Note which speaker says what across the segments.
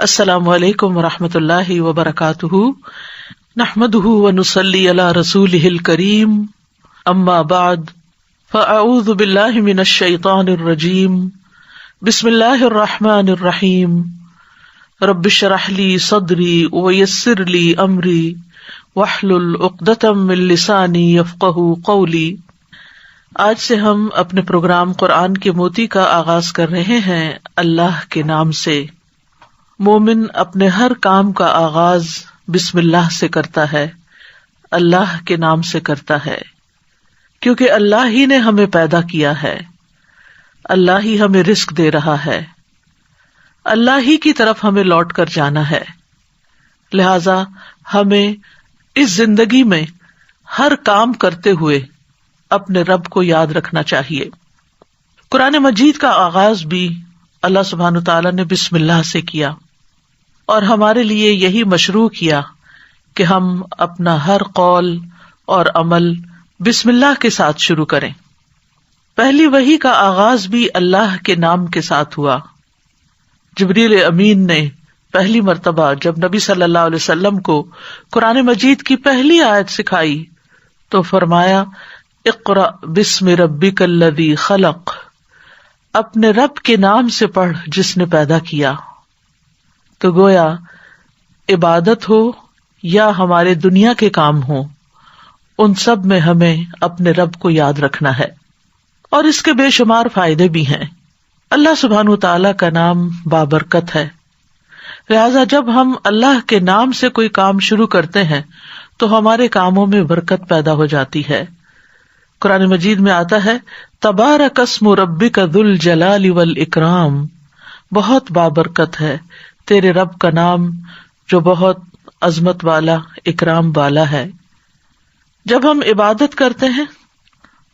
Speaker 1: السلام علیکم ورحمۃ اللہ وبرکاتہ، نحمده ونصلی علی رسولہ الکریم، اما بعد فاعوذ باللہ من الشیطان الرجیم، بسم اللہ الرحمن الرحیم، رب اشرح لی صدری ویسر لی امری واحلل عقدۃ من لسانی یفقہوا قولی۔ آج سے ہم اپنے پروگرام قرآن کے موتی کا آغاز کر رہے ہیں اللہ کے نام سے۔ مومن اپنے ہر کام کا آغاز بسم اللہ سے کرتا ہے، اللہ کے نام سے کرتا ہے، کیونکہ اللہ ہی نے ہمیں پیدا کیا ہے، اللہ ہی ہمیں رزق دے رہا ہے، اللہ ہی کی طرف ہمیں لوٹ کر جانا ہے۔ لہذا ہمیں اس زندگی میں ہر کام کرتے ہوئے اپنے رب کو یاد رکھنا چاہیے۔ قرآن مجید کا آغاز بھی اللہ سبحانہ تعالیٰ نے بسم اللہ سے کیا، اور ہمارے لیے یہی مشروع کیا کہ ہم اپنا ہر قول اور عمل بسم اللہ کے ساتھ شروع کریں۔ پہلی وحی کا آغاز بھی اللہ کے نام کے ساتھ ہوا۔ جبریل امین نے پہلی مرتبہ جب نبی صلی اللہ علیہ وسلم کو قرآن مجید کی پہلی آیت سکھائی تو فرمایا، اقرأ بسم ربک الذی خلق، اپنے رب کے نام سے پڑھ جس نے پیدا کیا۔ تو گویا عبادت ہو یا ہمارے دنیا کے کام ہوں، ان سب میں ہمیں اپنے رب کو یاد رکھنا ہے، اور اس کے بے شمار فائدے بھی ہیں۔ اللہ سبحانہ تعالیٰ کا نام بابرکت ہے، لہذا جب ہم اللہ کے نام سے کوئی کام شروع کرتے ہیں تو ہمارے کاموں میں برکت پیدا ہو جاتی ہے۔ قرآن مجید میں آتا ہے، تبارک اسم ربک ذو الجلال والاکرام، بہت بابرکت ہے تیرے رب کا نام جو بہت عظمت والا، اکرام والا ہے۔ جب ہم عبادت کرتے ہیں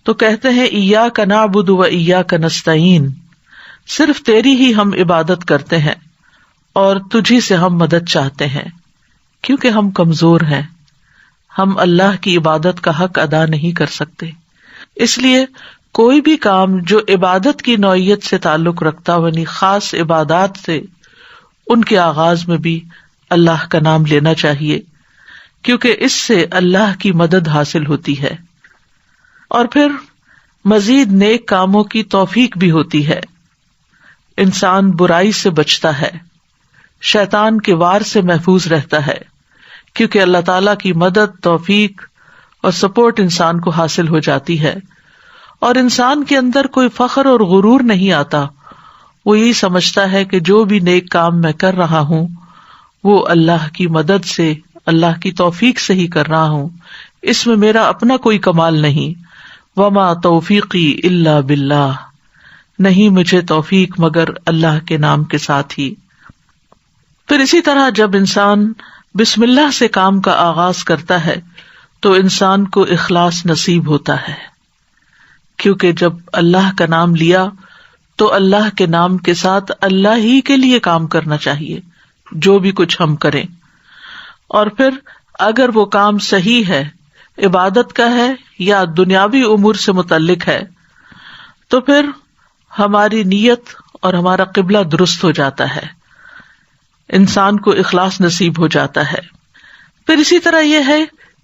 Speaker 1: تو کہتے ہیں ایاک نعبد و ایاک نستعین، صرف تیری ہی ہم عبادت کرتے ہیں اور تجھی سے ہم مدد چاہتے ہیں، کیونکہ ہم کمزور ہیں، ہم اللہ کی عبادت کا حق ادا نہیں کر سکتے۔ اس لیے کوئی بھی کام جو عبادت کی نوعیت سے تعلق رکھتا ہو، یعنی خاص عبادات سے، ان کے آغاز میں بھی اللہ کا نام لینا چاہیے، کیونکہ اس سے اللہ کی مدد حاصل ہوتی ہے، اور پھر مزید نیک کاموں کی توفیق بھی ہوتی ہے۔ انسان برائی سے بچتا ہے، شیطان کے وار سے محفوظ رہتا ہے، کیونکہ اللہ تعالیٰ کی مدد، توفیق اور سپورٹ انسان کو حاصل ہو جاتی ہے، اور انسان کے اندر کوئی فخر اور غرور نہیں آتا۔ وہ یہی سمجھتا ہے کہ جو بھی نیک کام میں کر رہا ہوں وہ اللہ کی مدد سے، اللہ کی توفیق سے ہی کر رہا ہوں، اس میں میرا اپنا کوئی کمال نہیں۔ وما توفیقی الا باللہ، نہیں مجھے توفیق مگر اللہ کے نام کے ساتھ ہی۔ پھر اسی طرح جب انسان بسم اللہ سے کام کا آغاز کرتا ہے تو انسان کو اخلاص نصیب ہوتا ہے، کیونکہ جب اللہ کا نام لیا تو اللہ کے نام کے ساتھ اللہ ہی کے لیے کام کرنا چاہیے، جو بھی کچھ ہم کریں۔ اور پھر اگر وہ کام صحیح ہے، عبادت کا ہے یا دنیاوی امور سے متعلق ہے، تو پھر ہماری نیت اور ہمارا قبلہ درست ہو جاتا ہے، انسان کو اخلاص نصیب ہو جاتا ہے۔ پھر اسی طرح یہ ہے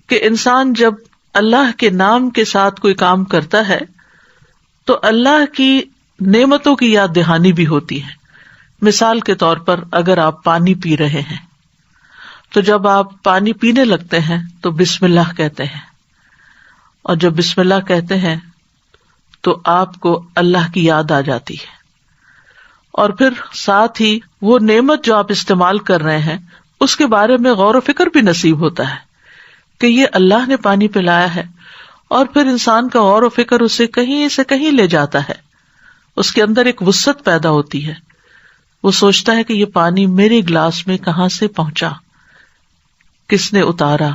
Speaker 1: کہ انسان جب اللہ کے نام کے ساتھ کوئی کام کرتا ہے تو اللہ کی نعمتوں کی یاد دہانی بھی ہوتی ہے۔ مثال کے طور پر اگر آپ پانی پی رہے ہیں تو جب آپ پانی پینے لگتے ہیں تو بسم اللہ کہتے ہیں، اور جب بسم اللہ کہتے ہیں تو آپ کو اللہ کی یاد آ جاتی ہے، اور پھر ساتھ ہی وہ نعمت جو آپ استعمال کر رہے ہیں اس کے بارے میں غور و فکر بھی نصیب ہوتا ہے کہ یہ اللہ نے پانی پلایا ہے، اور پھر انسان کا غور و فکر اسے کہیں سے کہیں لے جاتا ہے، اس کے اندر ایک وسعت پیدا ہوتی ہے، وہ سوچتا ہے کہ یہ پانی میرے گلاس میں کہاں سے پہنچا، کس نے اتارا۔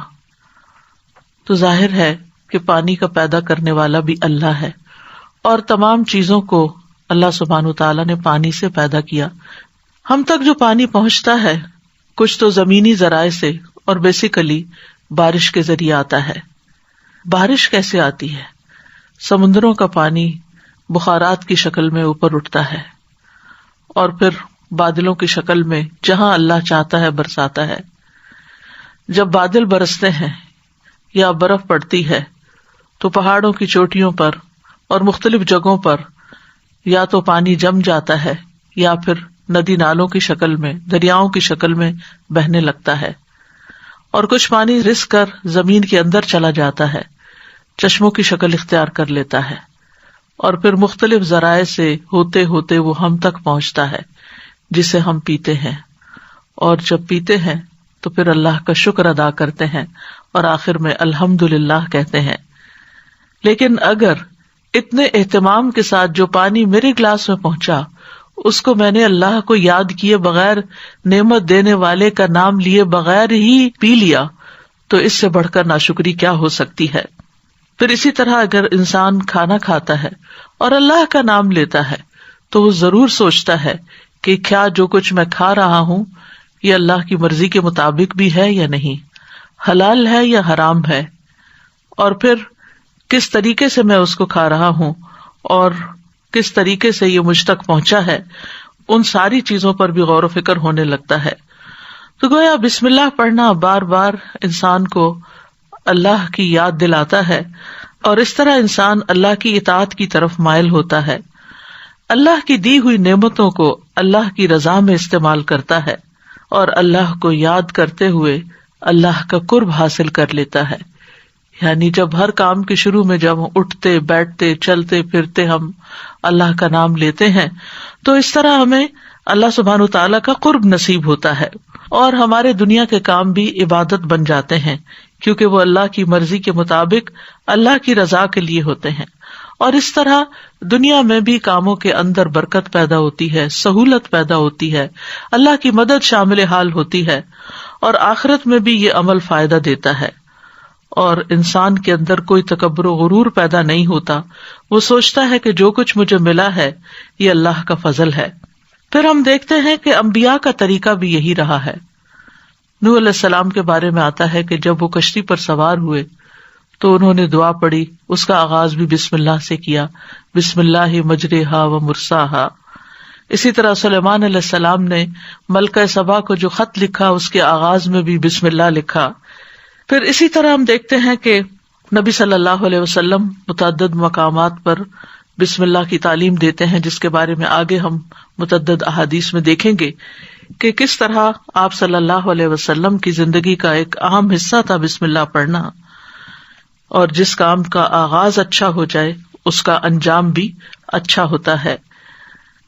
Speaker 1: تو ظاہر ہے کہ پانی کا پیدا کرنے والا بھی اللہ ہے، اور تمام چیزوں کو اللہ سبحانہ تعالیٰ نے پانی سے پیدا کیا۔ ہم تک جو پانی پہنچتا ہے کچھ تو زمینی ذرائع سے اور بیسیکلی بارش کے ذریعے آتا ہے۔ بارش کیسے آتی ہے؟ سمندروں کا پانی بخارات کی شکل میں اوپر اٹھتا ہے، اور پھر بادلوں کی شکل میں جہاں اللہ چاہتا ہے برساتا ہے۔ جب بادل برستے ہیں یا برف پڑتی ہے تو پہاڑوں کی چوٹیوں پر اور مختلف جگہوں پر یا تو پانی جم جاتا ہے یا پھر ندی نالوں کی شکل میں، دریاؤں کی شکل میں بہنے لگتا ہے، اور کچھ پانی رس کر زمین کے اندر چلا جاتا ہے، چشموں کی شکل اختیار کر لیتا ہے، اور پھر مختلف ذرائع سے ہوتے ہوتے وہ ہم تک پہنچتا ہے جسے ہم پیتے ہیں، اور جب پیتے ہیں تو پھر اللہ کا شکر ادا کرتے ہیں اور آخر میں الحمدللہ کہتے ہیں۔ لیکن اگر اتنے اہتمام کے ساتھ جو پانی میرے گلاس میں پہنچا اس کو میں نے اللہ کو یاد کیے بغیر، نعمت دینے والے کا نام لیے بغیر ہی پی لیا، تو اس سے بڑھ کر ناشکری کیا ہو سکتی ہے۔ پھر اسی طرح اگر انسان کھانا کھاتا ہے اور اللہ کا نام لیتا ہے تو وہ ضرور سوچتا ہے کہ کیا جو کچھ میں کھا رہا ہوں یہ اللہ کی مرضی کے مطابق بھی ہے یا نہیں، حلال ہے یا حرام ہے، اور پھر کس طریقے سے میں اس کو کھا رہا ہوں اور کس طریقے سے یہ مجھ تک پہنچا ہے، ان ساری چیزوں پر بھی غور و فکر ہونے لگتا ہے۔ تو گویا بسم اللہ پڑھنا بار بار انسان کو اللہ کی یاد دلاتا ہے، اور اس طرح انسان اللہ کی اطاعت کی طرف مائل ہوتا ہے، اللہ کی دی ہوئی نعمتوں کو اللہ کی رضا میں استعمال کرتا ہے، اور اللہ کو یاد کرتے ہوئے اللہ کا قرب حاصل کر لیتا ہے۔ یعنی جب ہر کام کے شروع میں جب اٹھتے بیٹھتے چلتے پھرتے ہم اللہ کا نام لیتے ہیں تو اس طرح ہمیں اللہ سبحانہ وتعالیٰ کا قرب نصیب ہوتا ہے، اور ہمارے دنیا کے کام بھی عبادت بن جاتے ہیں، کیونکہ وہ اللہ کی مرضی کے مطابق اللہ کی رضا کے لیے ہوتے ہیں، اور اس طرح دنیا میں بھی کاموں کے اندر برکت پیدا ہوتی ہے، سہولت پیدا ہوتی ہے، اللہ کی مدد شامل حال ہوتی ہے، اور آخرت میں بھی یہ عمل فائدہ دیتا ہے، اور انسان کے اندر کوئی تکبر و غرور پیدا نہیں ہوتا۔ وہ سوچتا ہے کہ جو کچھ مجھے ملا ہے یہ اللہ کا فضل ہے۔ پھر ہم دیکھتے ہیں کہ انبیاء کا طریقہ بھی یہی رہا ہے۔ نوح علیہ السلام کے بارے میں آتا ہے کہ جب وہ کشتی پر سوار ہوئے تو انہوں نے دعا پڑھی، اس کا آغاز بھی بسم اللہ سے کیا، بسم اللہ مجریہا و مرساہا۔ اسی طرح سلیمان علیہ السلام نے ملکہ سبا کو جو خط لکھا اس کے آغاز میں بھی بسم اللہ لکھا۔ پھر اسی طرح ہم دیکھتے ہیں کہ نبی صلی اللہ علیہ وسلم متعدد مقامات پر بسم اللہ کی تعلیم دیتے ہیں، جس کے بارے میں آگے ہم متعدد احادیث میں دیکھیں گے کہ کس طرح آپ صلی اللہ علیہ وسلم کی زندگی کا ایک اہم حصہ تھا بسم اللہ پڑھنا، اور جس کام کا آغاز اچھا ہو جائے اس کا انجام بھی اچھا ہوتا ہے۔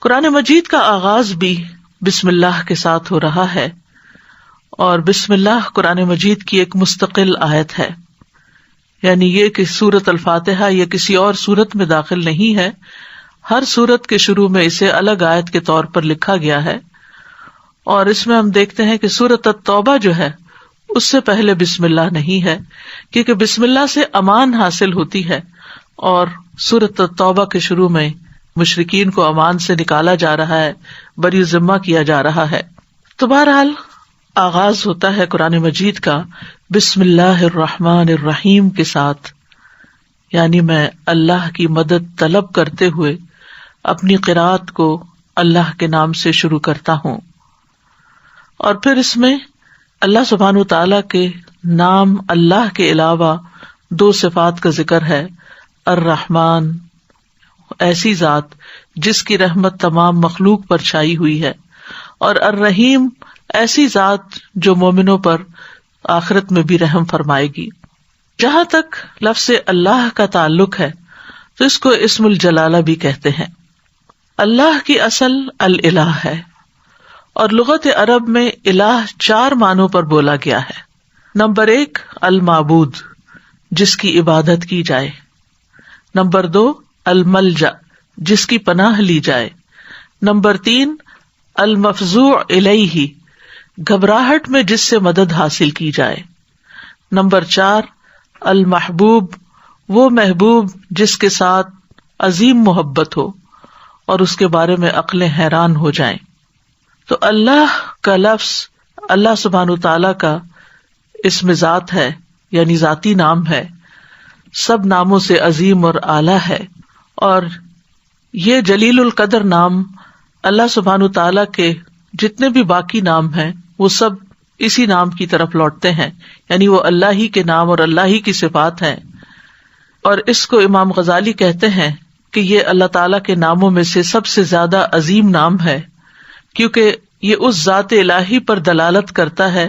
Speaker 1: قرآن مجید کا آغاز بھی بسم اللہ کے ساتھ ہو رہا ہے، اور بسم اللہ قرآن مجید کی ایک مستقل آیت ہے، یعنی یہ کہ سورۃ الفاتحہ یہ کسی اور سورت میں داخل نہیں ہے، ہر سورت کے شروع میں اسے الگ آیت کے طور پر لکھا گیا ہے، اور اس میں ہم دیکھتے ہیں کہ سورۃ التوبہ جو ہے اس سے پہلے بسم اللہ نہیں ہے، کیونکہ بسم اللہ سے امان حاصل ہوتی ہے، اور سورۃ التوبہ کے شروع میں مشرکین کو امان سے نکالا جا رہا ہے، بری ذمہ کیا جا رہا ہے۔ تو بہرحال آغاز ہوتا ہے قرآن مجید کا بسم اللہ الرحمن الرحیم کے ساتھ، یعنی میں اللہ کی مدد طلب کرتے ہوئے اپنی قرات کو اللہ کے نام سے شروع کرتا ہوں، اور پھر اس میں اللہ سبحانہ وتعالیٰ کے نام اللہ کے علاوہ دو صفات کا ذکر ہے۔ الرحمن، ایسی ذات جس کی رحمت تمام مخلوق پر چھائی ہوئی ہے، اور الرحیم، ایسی ذات جو مومنوں پر آخرت میں بھی رحم فرمائے گی۔ جہاں تک لفظ اللہ کا تعلق ہے تو اس کو اسم الجلالہ بھی کہتے ہیں۔ اللہ کی اصل الالہ ہے، اور لغت عرب میں الہ 4 معنوں پر بولا گیا ہے۔ نمبر 1 المعبود، جس کی عبادت کی جائے۔ نمبر 2 الملجا، جس کی پناہ لی جائے۔ نمبر 3 المفزوع الیہ، گھبراہٹ میں جس سے مدد حاصل کی جائے۔ نمبر 4 المحبوب، وہ محبوب جس کے ساتھ عظیم محبت ہو اور اس کے بارے میں عقلیں حیران ہو جائیں۔ تو اللہ کا لفظ اللہ سبحانہ تعالیٰ کا اسم ذات ہے، یعنی ذاتی نام ہے، سب ناموں سے عظیم اور اعلیٰ ہے، اور یہ جلیل القدر نام اللہ سبحانہ تعالیٰ کے جتنے بھی باقی نام ہیں وہ سب اسی نام کی طرف لوٹتے ہیں، یعنی وہ اللہ ہی کے نام اور اللہ ہی کی صفات ہیں. اور اس کو امام غزالی کہتے ہیں کہ یہ اللہ تعالیٰ کے ناموں میں سے سب سے زیادہ عظیم نام ہے، کیونکہ یہ اس ذات الہی پر دلالت کرتا ہے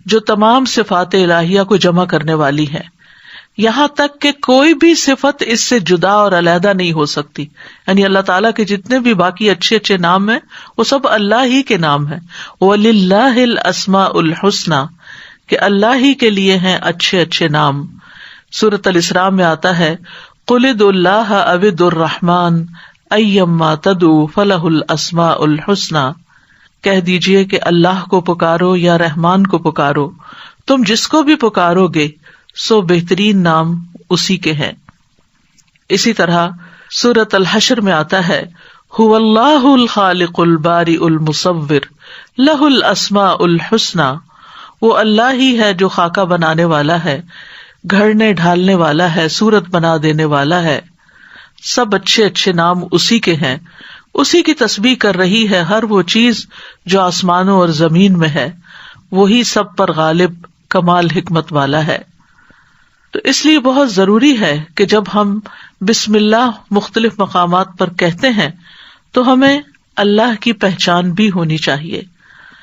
Speaker 1: جو تمام صفات الہیہ کو جمع کرنے والی ہے، یہاں تک کہ کوئی بھی صفت اس سے جدا اور علیحدہ نہیں ہو سکتی. یعنی اللہ تعالیٰ کے جتنے بھی باقی اچھے اچھے نام ہیں وہ سب اللہ ہی کے نام ہیں. وَلِلَّهِ الْأَسْمَاءُ الْحُسْنَى، کہ اللہ ہی کے لیے ہیں اچھے اچھے نام. سورۃ الاسراء میں آتا ہے قُلِ ادْعُوا اللَّهَ أَوِ ادْعُوا الرَّحْمَٰنَ أَيَّمَّا تَدْعُوا فَلَهُ الْأَسْمَاءُ الْحُسْنَى، کہہ دیجئے کہ اللہ کو پکارو یا رحمان کو پکارو، تم جس کو بھی پکارو گے سو بہترین نام اسی کے ہیں. اسی طرح سورۃ الحشر میں آتا ہے هُوَ اللَّهُ الْخَالِقُ الْبَارِئُ الْمُصَوِّرُ لَهُ الْأَسْمَاءُ الْحُسْنَى، وہ اللہ ہی ہے جو خاکہ بنانے والا ہے، گھڑنے ڈھالنے والا ہے، صورت بنا دینے والا ہے. سب اچھے اچھے نام اسی کے ہیں. اسی کی تسبیح کر رہی ہے ہر وہ چیز جو آسمانوں اور زمین میں ہے، وہی سب پر غالب کمال حکمت والا ہے. تو اس لیے بہت ضروری ہے کہ جب ہم بسم اللہ مختلف مقامات پر کہتے ہیں تو ہمیں اللہ کی پہچان بھی ہونی چاہیے.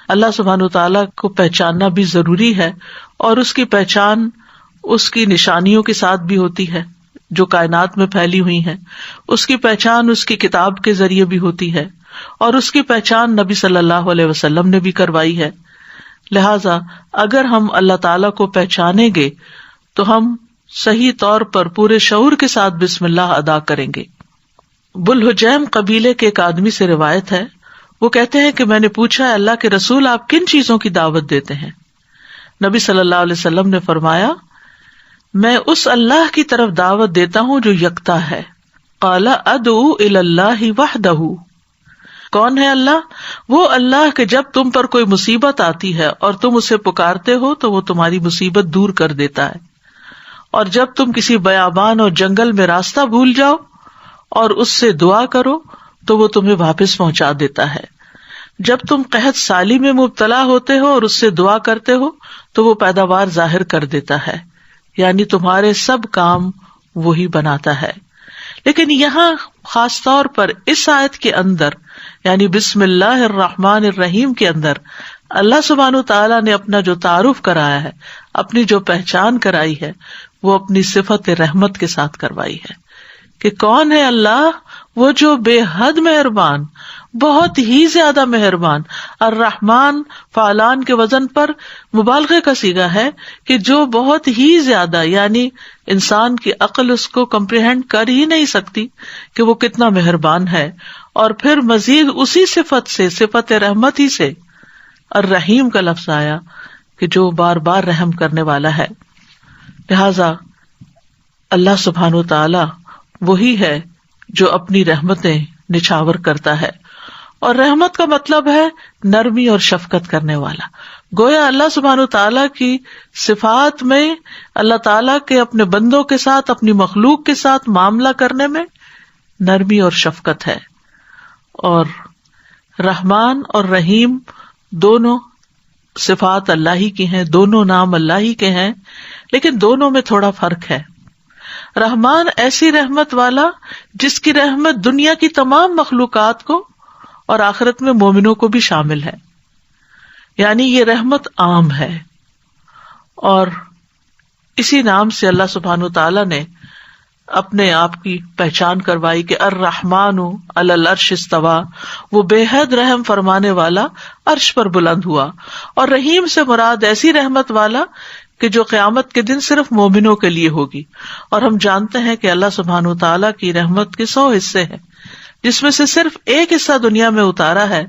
Speaker 1: اللہ سبحانہ وتعالیٰ کو پہچاننا بھی ضروری ہے، اور اس کی پہچان اس کی نشانیوں کے ساتھ بھی ہوتی ہے جو کائنات میں پھیلی ہوئی ہیں. اس کی پہچان اس کی کتاب کے ذریعے بھی ہوتی ہے، اور اس کی پہچان نبی صلی اللہ علیہ وسلم نے بھی کروائی ہے. لہذا اگر ہم اللہ تعالیٰ کو پہچانیں گے تو ہم صحیح طور پر پورے شعور کے ساتھ بسم اللہ ادا کریں گے. بلحجیم قبیلے کے ایک آدمی سے روایت ہے، وہ کہتے ہیں کہ میں نے پوچھا اللہ کے رسول آپ کن چیزوں کی دعوت دیتے ہیں؟ نبی صلی اللہ علیہ وسلم نے فرمایا میں اس اللہ کی طرف دعوت دیتا ہوں جو یکتا ہے. قال ادعو الی اللہ وحدہ، کون ہے اللہ؟ وہ اللہ کہ جب تم پر کوئی مصیبت آتی ہے اور تم اسے پکارتے ہو تو وہ تمہاری مصیبت دور کر دیتا ہے، اور جب تم کسی بیابان اور جنگل میں راستہ بھول جاؤ اور اس سے دعا کرو تو وہ تمہیں واپس پہنچا دیتا ہے. جب تم قحط سالی میں مبتلا ہوتے ہو اور اس سے دعا کرتے ہو تو وہ پیداوار ظاہر کر دیتا ہے، یعنی تمہارے سب کام وہی بناتا ہے. لیکن یہاں خاص طور پر اس آیت کے اندر یعنی بسم اللہ الرحمن الرحیم کے اندر اللہ سبحانہ تعالیٰ نے اپنا جو تعارف کرایا ہے، اپنی جو پہچان کرائی ہے، وہ اپنی صفت رحمت کے ساتھ کروائی ہے کہ کون ہے اللہ؟ وہ جو بے حد مہربان، بہت ہی زیادہ مہربان. الرحمن فعلان کے وزن پر مبالغے کا صیغہ ہے کہ جو بہت ہی زیادہ، یعنی انسان کی عقل اس کو کمپریہینڈ کر ہی نہیں سکتی کہ وہ کتنا مہربان ہے. اور پھر مزید اسی صفت سے، صفت رحمت ہی سے الرحیم کا لفظ آیا کہ جو بار بار رحم کرنے والا ہے. لہذا اللہ سبحانہ و تعالی وہی ہے جو اپنی رحمتیں نچھاور کرتا ہے، اور رحمت کا مطلب ہے نرمی اور شفقت کرنے والا. گویا اللہ سبحانہ تعالیٰ کی صفات میں اللہ تعالیٰ کے اپنے بندوں کے ساتھ، اپنی مخلوق کے ساتھ معاملہ کرنے میں نرمی اور شفقت ہے. اور رحمان اور رحیم دونوں صفات اللہ ہی کی ہیں، دونوں نام اللہ ہی کے ہیں، لیکن دونوں میں تھوڑا فرق ہے. رحمان ایسی رحمت والا جس کی رحمت دنیا کی تمام مخلوقات کو اور آخرت میں مومنوں کو بھی شامل ہے، یعنی یہ رحمت عام ہے. اور اسی نام سے اللہ سبحانہ تعالیٰ نے اپنے آپ کی پہچان کروائی کہ الرحمن علی العرش استویٰ، وہ بے حد رحم فرمانے والا عرش پر بلند ہوا. اور رحیم سے مراد ایسی رحمت والا کہ جو قیامت کے دن صرف مومنوں کے لیے ہوگی. اور ہم جانتے ہیں کہ اللہ سبحانہ تعالیٰ کی رحمت کے 100 حصے ہیں، جس میں سے صرف ایک حصہ دنیا میں اتارا ہے،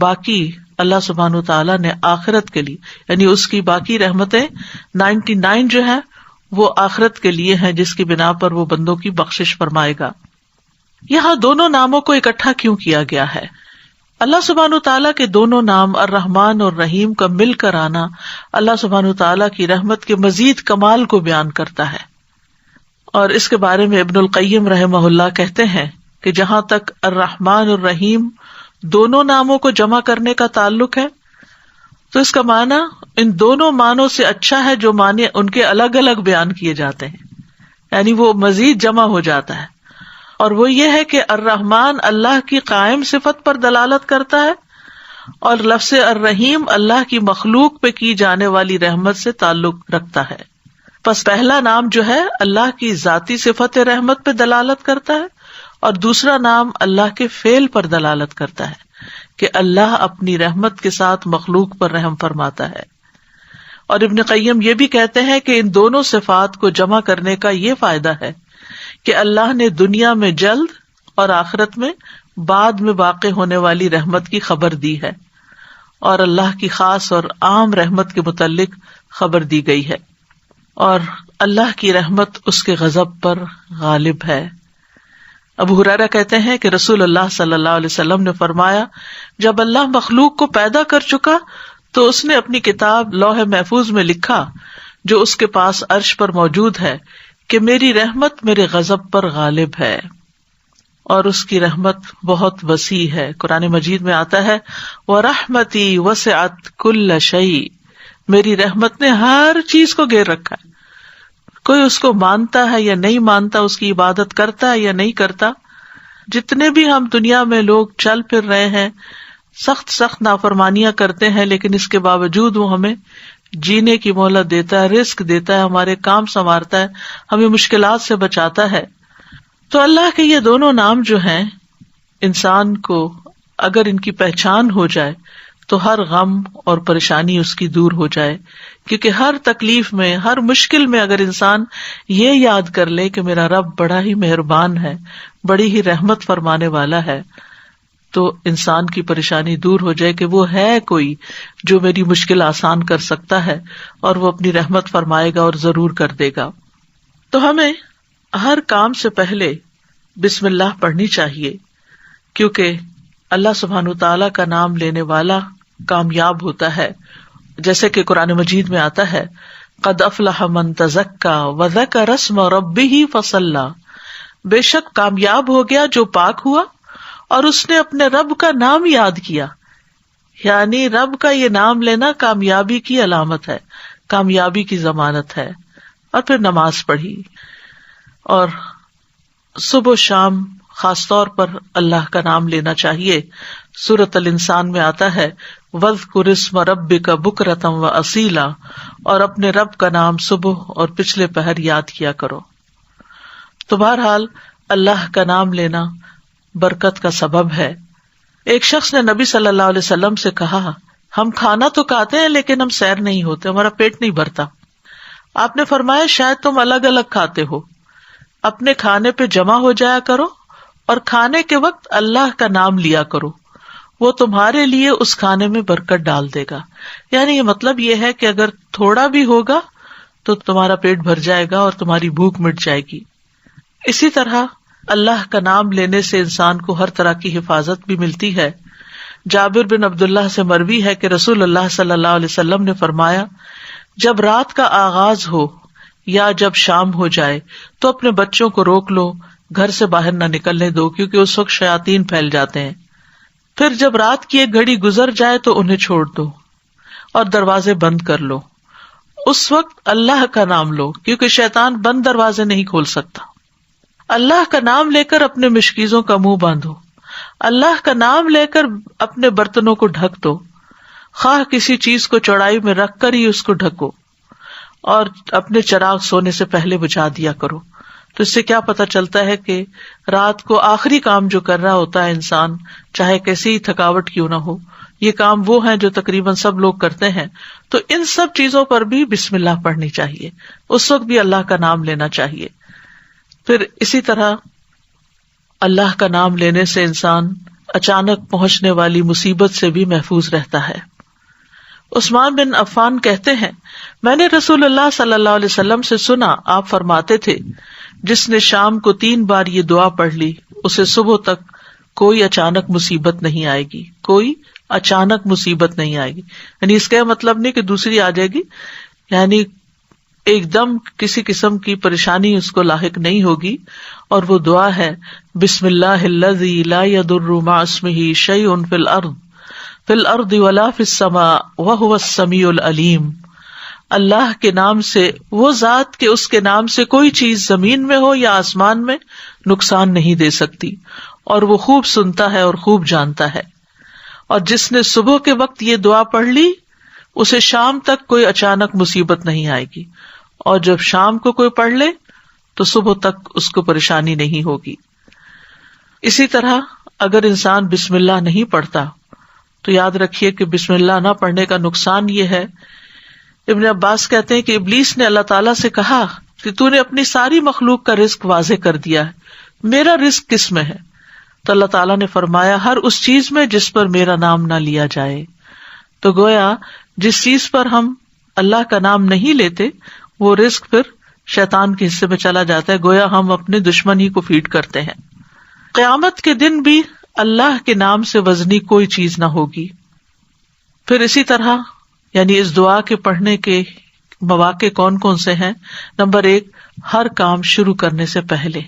Speaker 1: باقی اللہ سبحانہ تعالیٰ نے آخرت کے لیے، یعنی اس کی باقی رحمتیں 99 جو ہیں وہ آخرت کے لیے ہیں، جس کی بنا پر وہ بندوں کی بخشش فرمائے گا. یہاں دونوں ناموں کو اکٹھا کیوں کیا گیا ہے؟ اللہ سبحانہ تعالیٰ کے دونوں نام الرحمن اور رحیم کا مل کر آنا اللہ سبحانہ تعالیٰ کی رحمت کے مزید کمال کو بیان کرتا ہے. اور اس کے بارے میں ابن القیم رحمہ اللہ کہتے ہیں کہ جہاں تک الرحمن الرحیم دونوں ناموں کو جمع کرنے کا تعلق ہے، تو اس کا معنی ان دونوں معنوں سے اچھا ہے جو معنی ان کے الگ الگ بیان کیے جاتے ہیں، یعنی وہ مزید جمع ہو جاتا ہے. اور وہ یہ ہے کہ الرحمن اللہ کی قائم صفت پر دلالت کرتا ہے، اور لفظ الرحیم اللہ کی مخلوق پہ کی جانے والی رحمت سے تعلق رکھتا ہے. پس پہلا نام جو ہے اللہ کی ذاتی صفت رحمت پہ دلالت کرتا ہے، اور دوسرا نام اللہ کے فعل پر دلالت کرتا ہے کہ اللہ اپنی رحمت کے ساتھ مخلوق پر رحم فرماتا ہے. اور ابن قیم یہ بھی کہتے ہیں کہ ان دونوں صفات کو جمع کرنے کا یہ فائدہ ہے کہ اللہ نے دنیا میں جلد اور آخرت میں بعد میں واقع ہونے والی رحمت کی خبر دی ہے، اور اللہ کی خاص اور عام رحمت کے متعلق خبر دی گئی ہے، اور اللہ کی رحمت اس کے غضب پر غالب ہے. ابو ہریرہ کہتے ہیں کہ رسول اللہ صلی اللہ علیہ وسلم نے فرمایا، جب اللہ مخلوق کو پیدا کر چکا تو اس نے اپنی کتاب لوح محفوظ میں لکھا جو اس کے پاس عرش پر موجود ہے کہ میری رحمت میرے غضب پر غالب ہے، اور اس کی رحمت بہت وسیع ہے. قرآن مجید میں آتا ہے وَرَحْمَتِي وَسِعَتْ كُلَّ شَيْءٍ، میری رحمت نے ہر چیز کو گھیر رکھا ہے. کوئی اس کو مانتا ہے یا نہیں مانتا، اس کی عبادت کرتا ہے یا نہیں کرتا، جتنے بھی ہم دنیا میں لوگ چل پھر رہے ہیں، سخت نافرمانیاں کرتے ہیں، لیکن اس کے باوجود وہ ہمیں جینے کی مہلت دیتا ہے، رزق دیتا ہے، ہمارے کام سنوارتا ہے، ہمیں مشکلات سے بچاتا ہے. تو اللہ کے یہ دونوں نام جو ہیں، انسان کو اگر ان کی پہچان ہو جائے تو ہر غم اور پریشانی اس کی دور ہو جائے، کیونکہ ہر تکلیف میں، ہر مشکل میں اگر انسان یہ یاد کر لے کہ میرا رب بڑا ہی مہربان ہے، بڑی ہی رحمت فرمانے والا ہے، تو انسان کی پریشانی دور ہو جائے کہ وہ ہے کوئی جو میری مشکل آسان کر سکتا ہے، اور وہ اپنی رحمت فرمائے گا اور ضرور کر دے گا. تو ہمیں ہر کام سے پہلے بسم اللہ پڑھنی چاہیے، کیونکہ اللہ سبحانہ تعالیٰ کا نام لینے والا کامیاب ہوتا ہے. جیسے کہ قرآن مجید میں آتا ہے قد افلح من تزکا وذکر اسم ربہ فصلی، بے شک کامیاب ہو گیا جو پاک ہوا اور اس نے اپنے رب کا نام یاد کیا. یعنی رب کا یہ نام لینا کامیابی کی علامت ہے، کامیابی کی ضمانت ہے. اور پھر نماز پڑھی، اور صبح و شام خاص طور پر اللہ کا نام لینا چاہیے. سورۃ الانسان میں آتا ہے وَاذْكُرِ اسْمَ رَبِّكَ بُكْرَةً وَأَصِيلًا، اور اپنے رب کا نام صبح اور پچھلے پہر یاد کیا کرو. تو بہرحال اللہ کا نام لینا برکت کا سبب ہے. ایک شخص نے نبی صلی اللہ علیہ وسلم سے کہا، ہم کھانا تو کھاتے ہیں لیکن ہم سیر نہیں ہوتے، ہمارا پیٹ نہیں بھرتا. آپ نے فرمایا شاید تم الگ الگ کھاتے ہو، اپنے کھانے پہ جمع ہو جایا کرو اور کھانے کے وقت اللہ کا نام لیا کرو، وہ تمہارے لیے اس کھانے میں برکت ڈال دے گا. یعنی یہ مطلب یہ ہے کہ اگر تھوڑا بھی ہوگا تو تمہارا پیٹ بھر جائے گا اور تمہاری بھوک مٹ جائے گی. اسی طرح اللہ کا نام لینے سے انسان کو ہر طرح کی حفاظت بھی ملتی ہے. جابر بن عبداللہ سے مروی ہے کہ رسول اللہ صلی اللہ علیہ وسلم نے فرمایا، جب رات کا آغاز ہو یا جب شام ہو جائے تو اپنے بچوں کو روک لو، گھر سے باہر نہ نکلنے دو، کیونکہ اس وقت شیاطین پھیل جاتے ہیں. پھر جب رات کی ایک گھڑی گزر جائے تو انہیں چھوڑ دو اور دروازے بند کر لو. اس وقت اللہ کا نام لو، کیونکہ شیطان بند دروازے نہیں کھول سکتا. اللہ کا نام لے کر اپنے مشکیزوں کا منہ باندھو، اللہ کا نام لے کر اپنے برتنوں کو ڈھک دو، خواہ کسی چیز کو چوڑائی میں رکھ کر ہی اس کو ڈھکو، اور اپنے چراغ سونے سے پہلے بجھا دیا کرو. تو اس سے کیا پتہ چلتا ہے کہ رات کو آخری کام جو کر رہا ہوتا ہے انسان، چاہے کیسی تھکاوٹ کیوں نہ ہو، یہ کام وہ ہیں جو تقریباً سب لوگ کرتے ہیں. تو ان سب چیزوں پر بھی بسم اللہ پڑھنی چاہیے، اس وقت بھی اللہ کا نام لینا چاہیے. پھر اسی طرح اللہ کا نام لینے سے انسان اچانک پہنچنے والی مصیبت سے بھی محفوظ رہتا ہے. عثمان بن عفان کہتے ہیں، میں نے رسول اللہ صلی اللہ علیہ وسلم سے سنا، آپ فرماتے تھے، جس نے شام کو 3 بار یہ دعا پڑھ لی اسے صبح تک کوئی اچانک مصیبت نہیں آئے گی، کوئی اچانک مصیبت نہیں آئے گی. یعنی اس کا مطلب نہیں کہ دوسری آ جائے گی، یعنی ایک دم کسی قسم کی پریشانی اس کو لاحق نہیں ہوگی. اور وہ دعا ہے بسم اللہ الذی لا یضر مع اسمہ شیء فی الارض ولا فی السماء وہو السمیع العلیم. اللہ کے نام سے، وہ ذات کہ اس کے نام سے کوئی چیز زمین میں ہو یا آسمان میں نقصان نہیں دے سکتی، اور وہ خوب سنتا ہے اور خوب جانتا ہے. اور جس نے صبح کے وقت یہ دعا پڑھ لی اسے شام تک کوئی اچانک مصیبت نہیں آئے گی، اور جب شام کو کوئی پڑھ لے تو صبح تک اس کو پریشانی نہیں ہوگی. اسی طرح اگر انسان بسم اللہ نہیں پڑھتا تو یاد رکھیے کہ بسم اللہ نہ پڑھنے کا نقصان یہ ہے. ابن عباس کہتے ہیں کہ ابلیس نے اللہ تعالیٰ سے کہا کہ تو نے اپنی ساری مخلوق کا رزق واضح کر دیا ہے، میرا رزق کس میں ہے؟ تو اللہ تعالیٰ نے فرمایا ہر اس چیز میں جس پر میرا نام نہ لیا جائے. تو گویا جس چیز پر ہم اللہ کا نام نہیں لیتے وہ رزق پھر شیطان کے حصے میں چلا جاتا ہے، گویا ہم اپنے دشمن ہی کو فیڈ کرتے ہیں. قیامت کے دن بھی اللہ کے نام سے وزنی کوئی چیز نہ ہوگی. پھر اسی طرح یعنی اس دعا کے پڑھنے کے مواقع کون کون سے ہیں؟ نمبر 1، ہر کام شروع کرنے سے پہلے،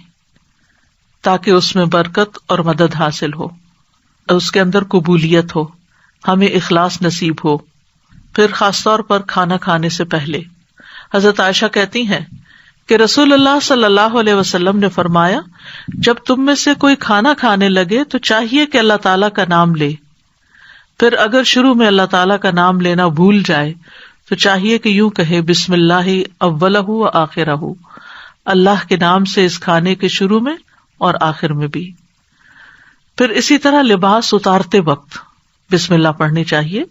Speaker 1: تاکہ اس میں برکت اور مدد حاصل ہو، اس کے اندر قبولیت ہو، ہمیں اخلاص نصیب ہو. پھر خاص طور پر کھانا کھانے سے پہلے. حضرت عائشہ کہتی ہیں کہ رسول اللہ صلی اللہ علیہ وسلم نے فرمایا جب تم میں سے کوئی کھانا کھانے لگے تو چاہیے کہ اللہ تعالیٰ کا نام لے. پھر اگر شروع میں اللہ تعالیٰ کا نام لینا بھول جائے تو چاہیے کہ یوں کہے بسم اللہ اولہ و آخرہ، اللہ کے نام سے اس کھانے کے شروع میں اور آخر میں بھی. پھر اسی طرح لباس اتارتے وقت بسم اللہ پڑھنی چاہیے.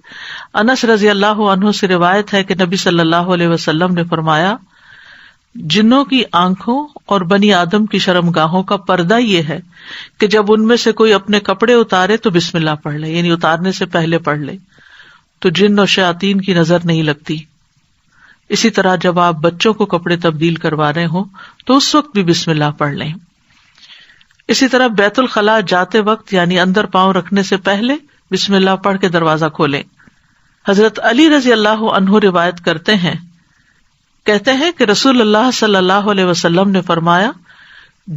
Speaker 1: انس رضی اللہ عنہ سے روایت ہے کہ نبی صلی اللہ علیہ وسلم نے فرمایا جنوں کی آنکھوں اور بنی آدم کی شرمگاہوں کا پردہ یہ ہے کہ جب ان میں سے کوئی اپنے کپڑے اتارے تو بسم اللہ پڑھ لے، یعنی اتارنے سے پہلے پڑھ لے، تو جن اور شیاطین کی نظر نہیں لگتی. اسی طرح جب آپ بچوں کو کپڑے تبدیل کروا رہے ہوں تو اس وقت بھی بسم اللہ پڑھ لیں. اسی طرح بیت الخلاء جاتے وقت یعنی اندر پاؤں رکھنے سے پہلے بسم اللہ پڑھ کے دروازہ کھولیں. حضرت علی رضی اللہ عنہ روایت کرتے ہیں، کہتے ہیں کہ رسول اللہ صلی اللہ علیہ وسلم نے فرمایا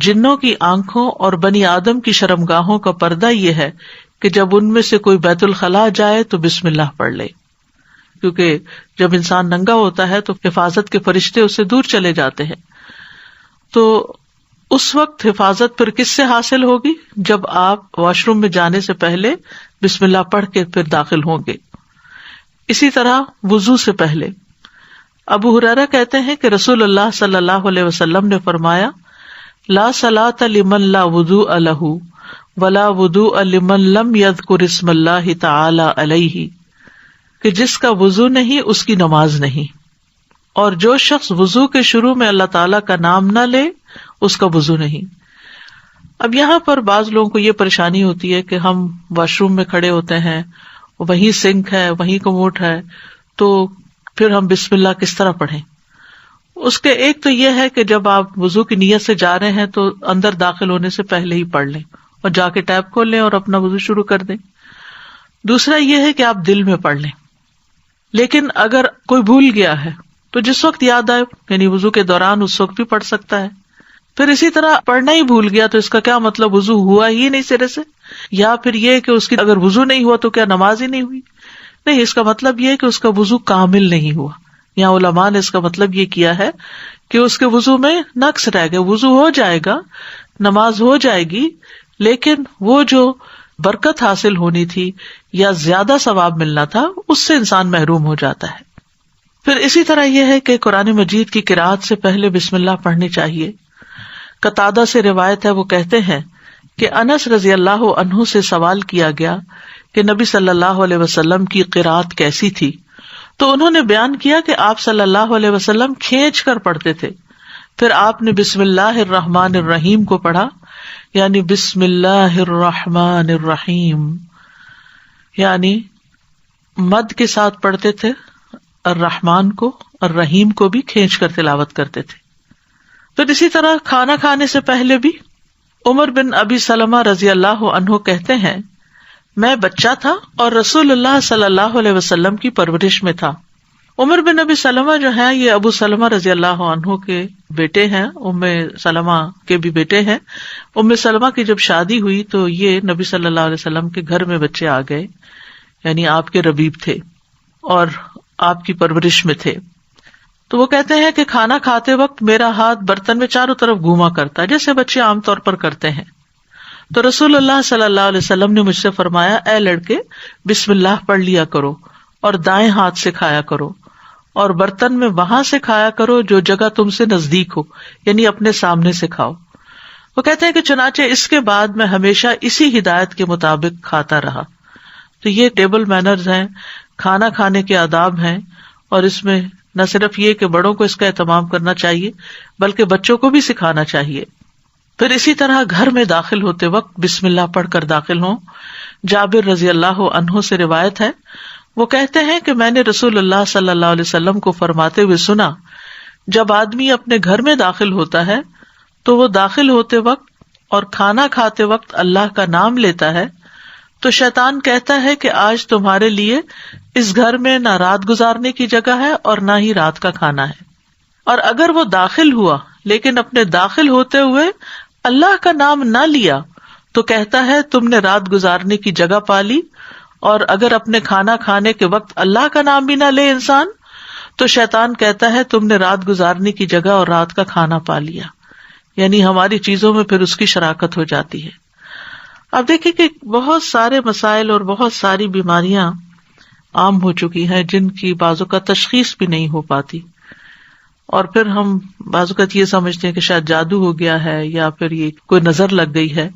Speaker 1: جنوں کی آنکھوں اور بنی آدم کی شرمگاہوں کا پردہ یہ ہے کہ جب ان میں سے کوئی بیت الخلاء جائے تو بسم اللہ پڑھ لے، کیونکہ جب انسان ننگا ہوتا ہے تو حفاظت کے فرشتے اسے دور چلے جاتے ہیں. تو اس وقت حفاظت پھر کس سے حاصل ہوگی؟ جب آپ واش روم میں جانے سے پہلے بسم اللہ پڑھ کے پھر داخل ہوں گے. اسی طرح وضو سے پہلے. ابو ہریرہ کہتے ہیں کہ رسول اللہ صلی اللہ علیہ وسلم نے فرمایا لا صلاۃ لمن لا وضوء له ولا وضوء لمن لم يذكر اسم اللہ تعالی علیہ، کہ جس کا وضو نہیں اس کی نماز نہیں، اور جو شخص وضو کے شروع میں اللہ تعالیٰ کا نام نہ لے اس کا وضو نہیں. اب یہاں پر بعض لوگوں کو یہ پریشانی ہوتی ہے کہ ہم واش روم میں کھڑے ہوتے ہیں، وہیں سنک ہے، وہیں کموڈ ہے، تو پھر ہم بسم اللہ کس طرح پڑھیں؟ اس کے ایک تو یہ ہے کہ جب آپ وضو کی نیت سے جا رہے ہیں تو اندر داخل ہونے سے پہلے ہی پڑھ لیں اور جا کے ٹیپ کھول لیں اور اپنا وضو شروع کر دیں. دوسرا یہ ہے کہ آپ دل میں پڑھ لیں. لیکن اگر کوئی بھول گیا ہے تو جس وقت یاد آئے یعنی وضو کے دوران اس وقت بھی پڑھ سکتا ہے. پھر اسی طرح پڑھنا ہی بھول گیا تو اس کا کیا مطلب وضو ہوا ہی نہیں سرے سے، یا پھر یہ کہ اس کی اگر وضو نہیں ہوا تو کیا نماز ہی نہیں ہوئی؟ نہیں، اس کا مطلب یہ کہ اس کا وضو کامل نہیں ہوا. یہاں علماء نے اس کا مطلب یہ کیا ہے کہ اس کے وضو میں نقص رہ گیا. وضو ہو جائے گا، نماز ہو جائے گی، لیکن وہ جو برکت حاصل ہونی تھی یا زیادہ ثواب ملنا تھا اس سے انسان محروم ہو جاتا ہے. پھر اسی طرح یہ ہے کہ قرآن مجید کی قرأت سے پہلے بسم اللہ پڑھنی چاہیے. قتادہ سے روایت ہے، وہ کہتے ہیں کہ انس رضی اللہ عنہ سے سوال کیا گیا کہ نبی صلی اللہ علیہ وسلم کی قرأت کیسی تھی، تو انہوں نے بیان کیا کہ آپ صلی اللہ علیہ وسلم کھینچ کر پڑھتے تھے. پھر آپ نے بسم اللہ الرحمن الرحیم کو پڑھا، یعنی بسم اللہ الرحمن الرحیم، یعنی مد کے ساتھ پڑھتے تھے. الرحمن کو الرحیم کو بھی کھینچ کر تلاوت کرتے تھے. پھر اسی طرح کھانا کھانے سے پہلے بھی. عمر بن ابی سلمہ رضی اللہ عنہ کہتے ہیں میں بچہ تھا اور رسول اللہ صلی اللہ علیہ وسلم کی پرورش میں تھا. عمر بن ابی سلمہ جو ہے یہ ابو سلمہ رضی اللہ عنہ کے بیٹے ہیں، ام سلمہ کے بھی بیٹے ہیں۔ ام سلمہ کی جب شادی ہوئی تو یہ نبی صلی اللہ علیہ وسلم کے گھر میں بچے آ گئے، یعنی آپ کے ربیب تھے اور آپ کی پرورش میں تھے۔ تو وہ کہتے ہیں کہ کھانا کھاتے وقت میرا ہاتھ برتن میں چاروں طرف گھوما کرتا ہے، جیسے بچے عام طور پر کرتے ہیں۔ تو رسول اللہ صلی اللہ علیہ وسلم نے مجھ سے فرمایا، اے لڑکے، بسم اللہ پڑھ لیا کرو اور دائیں ہاتھ سے کھایا کرو، اور برتن میں وہاں سے کھایا کرو جو جگہ تم سے نزدیک ہو، یعنی اپنے سامنے سے کھاؤ۔ وہ کہتے ہیں کہ چنانچہ اس کے بعد میں ہمیشہ اسی ہدایت کے مطابق کھاتا رہا۔ تو یہ ٹیبل مینرز ہیں، کھانا کھانے کے آداب ہیں، اور اس میں نہ صرف یہ کہ بڑوں کو اس کا اہتمام کرنا چاہیے بلکہ بچوں کو بھی سکھانا چاہیے۔ پھر اسی طرح گھر میں داخل ہوتے وقت بسم اللہ پڑھ کر داخل ہوں۔ جابر رضی اللہ عنہ سے روایت ہے، وہ کہتے ہیں کہ میں نے رسول اللہ صلی اللہ علیہ وسلم کو فرماتے ہوئے سنا، جب آدمی اپنے گھر میں داخل ہوتا ہے تو وہ داخل ہوتے وقت اور کھانا کھاتے وقت اللہ کا نام لیتا ہے تو شیطان کہتا ہے کہ آج تمہارے لیے اس گھر میں نہ رات گزارنے کی جگہ ہے اور نہ ہی رات کا کھانا ہے۔ اور اگر وہ داخل ہوا لیکن اپنے داخل ہوتے ہوئے اللہ کا نام نہ لیا تو کہتا ہے تم نے رات گزارنے کی جگہ پا لی، اور اگر اپنے کھانا کھانے کے وقت اللہ کا نام بھی نہ لے انسان تو شیطان کہتا ہے تم نے رات گزارنے کی جگہ اور رات کا کھانا پا لیا، یعنی ہماری چیزوں میں پھر اس کی شراکت ہو جاتی ہے۔ اب دیکھیں کہ بہت سارے مسائل اور بہت ساری بیماریاں عام ہو چکی ہیں جن کی بعض اوقات تشخیص بھی نہیں ہو پاتی، اور پھر ہم بعض اوقات یہ سمجھتے ہیں کہ شاید جادو ہو گیا ہے یا پھر یہ کوئی نظر لگ گئی ہے،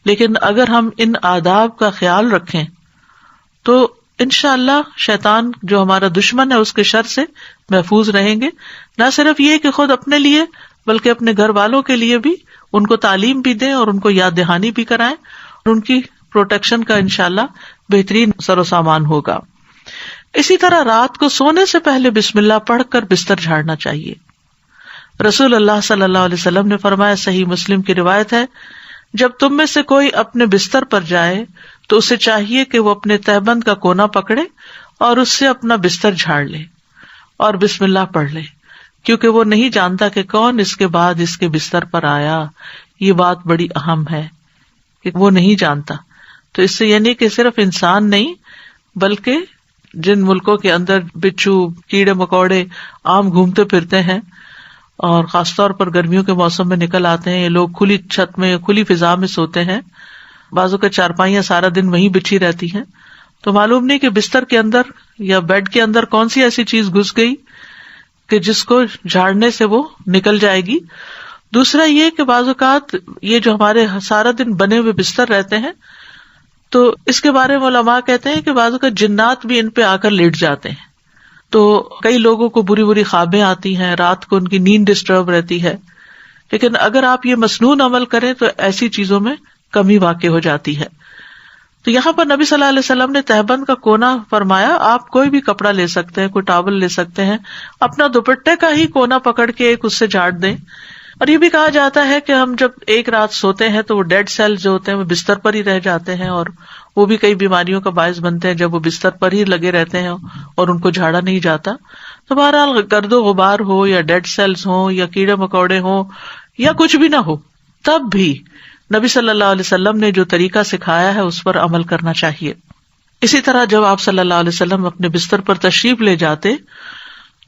Speaker 1: لیکن اگر ہم ان آداب کا خیال رکھیں تو انشاءاللہ شیطان جو ہمارا دشمن ہے اس کے شر سے محفوظ رہیں گے۔ نہ صرف یہ کہ خود اپنے لیے بلکہ اپنے گھر والوں کے لیے بھی ان کو تعلیم بھی دیں اور ان کو یاد دہانی بھی کرائیں، اور ان کی پروٹیکشن کا انشاءاللہ بہترین سر و سامان ہوگا۔ اسی طرح رات کو سونے سے پہلے بسم اللہ پڑھ کر بستر جھاڑنا چاہیے۔ رسول اللہ صلی اللہ علیہ وسلم نے فرمایا، صحیح مسلم کی روایت ہے، جب تم میں سے کوئی اپنے بستر پر جائے تو اسے چاہیے کہ وہ اپنے تہبند کا کونا پکڑے اور اس سے اپنا بستر جھاڑ لے اور بسم اللہ پڑھ لے، کیونکہ وہ نہیں جانتا کہ کون اس کے بعد اس کے بستر پر آیا۔ یہ بات بڑی اہم ہے کہ وہ نہیں جانتا۔ تو اس سے یعنی کہ صرف انسان نہیں بلکہ جن ملکوں کے اندر بچھو، کیڑے مکوڑے عام گھومتے پھرتے ہیں اور خاص طور پر گرمیوں کے موسم میں نکل آتے ہیں، یہ لوگ کھلی چھت میں کھلی فضا میں سوتے ہیں، بازو کے چارپائیاں سارا دن وہیں بچھی رہتی ہیں، تو معلوم نہیں کہ بستر کے اندر یا بیڈ کے اندر کون سی ایسی چیز گھس گئی کہ جس کو جھاڑنے سے وہ نکل جائے گی۔ دوسرا یہ کہ بعض اوقات یہ جو ہمارے سارا دن بنے ہوئے بستر رہتے ہیں تو اس کے بارے میں علماء کہتے ہیں کہ بعض اوقات جنات بھی ان پہ آ کر لیٹ جاتے ہیں، تو کئی لوگوں کو بری بری خوابیں آتی ہیں، رات کو ان کی نیند ڈسٹرب رہتی ہے۔ لیکن اگر آپ یہ مسنون عمل کریں تو ایسی چیزوں میں کمی واقع ہو جاتی ہے۔ تو یہاں پر نبی صلی اللہ علیہ وسلم نے تہبند کا کونا فرمایا، آپ کوئی بھی کپڑا لے سکتے ہیں، کوئی ٹاول لے سکتے ہیں، اپنا دوپٹے کا ہی کونا پکڑ کے ایک اس سے جھاڑ دیں۔ اور یہ بھی کہا جاتا ہے کہ ہم جب ایک رات سوتے ہیں تو وہ ڈیڈ سیل جو ہوتے ہیں وہ بستر پر ہی رہ جاتے ہیں، اور وہ بھی کئی بیماریوں کا باعث بنتے ہیں جب وہ بستر پر ہی لگے رہتے ہیں اور ان کو جھاڑا نہیں جاتا۔ تو بہرحال گرد و غبار ہو یا ڈیڈ سیلز ہوں یا کیڑے مکوڑے ہوں یا کچھ بھی نہ ہو، تب بھی نبی صلی اللہ علیہ وسلم نے جو طریقہ سکھایا ہے اس پر عمل کرنا چاہیے۔ اسی طرح جب آپ صلی اللہ علیہ وسلم اپنے بستر پر تشریف لے جاتے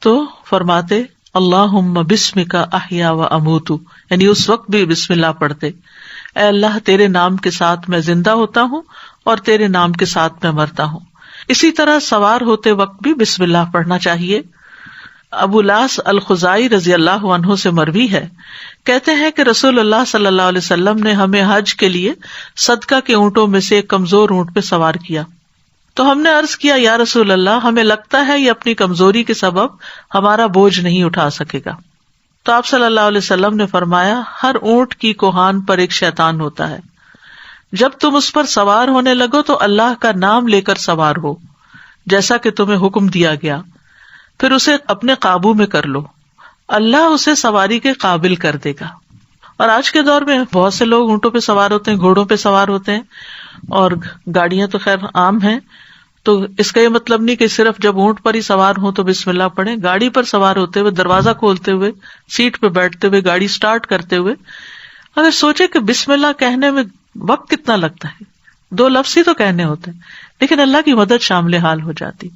Speaker 1: تو فرماتے، اللہم بسمک احیا و اموت، یعنی اس وقت بھی بسم اللہ پڑھتے، اے اللہ تیرے نام کے ساتھ میں زندہ ہوتا ہوں اور تیرے نام کے ساتھ میں مرتا ہوں۔ اسی طرح سوار ہوتے وقت بھی بسم اللہ پڑھنا چاہیے۔ ابو لاس الخزائی رضی اللہ عنہ سے مروی ہے، کہتے ہیں کہ رسول اللہ صلی اللہ علیہ وسلم نے ہمیں حج کے لیے صدقہ کے اونٹوں میں سے ایک کمزور اونٹ پہ سوار کیا، تو ہم نے عرض کیا، یا رسول اللہ، ہمیں لگتا ہے یہ اپنی کمزوری کے سبب ہمارا بوجھ نہیں اٹھا سکے گا۔ تو آپ صلی اللہ علیہ وسلم نے فرمایا، ہر اونٹ کی کوہان پر ایک شیطان ہوتا ہے، جب تم اس پر سوار ہونے لگو تو اللہ کا نام لے کر سوار ہو جیسا کہ تمہیں حکم دیا گیا، پھر اسے اپنے قابو میں کر لو، اللہ اسے سواری کے قابل کر دے گا۔ اور آج کے دور میں بہت سے لوگ اونٹوں پہ سوار ہوتے ہیں، گھوڑوں پہ سوار ہوتے ہیں، اور گاڑیاں تو خیر عام ہیں، تو اس کا یہ مطلب نہیں کہ صرف جب اونٹ پر ہی سوار ہوں تو بسم اللہ پڑھیں. گاڑی پر سوار ہوتے ہوئے، دروازہ کھولتے ہوئے، سیٹ پہ بیٹھتے ہوئے، گاڑی سٹارٹ کرتے ہوئے اگر سوچے کہ بسم اللہ کہنے میں وقت کتنا لگتا ہے، 2 لفظ ہی تو کہنے ہوتے ہیں، لیکن اللہ کی مدد شامل حال ہو جاتی،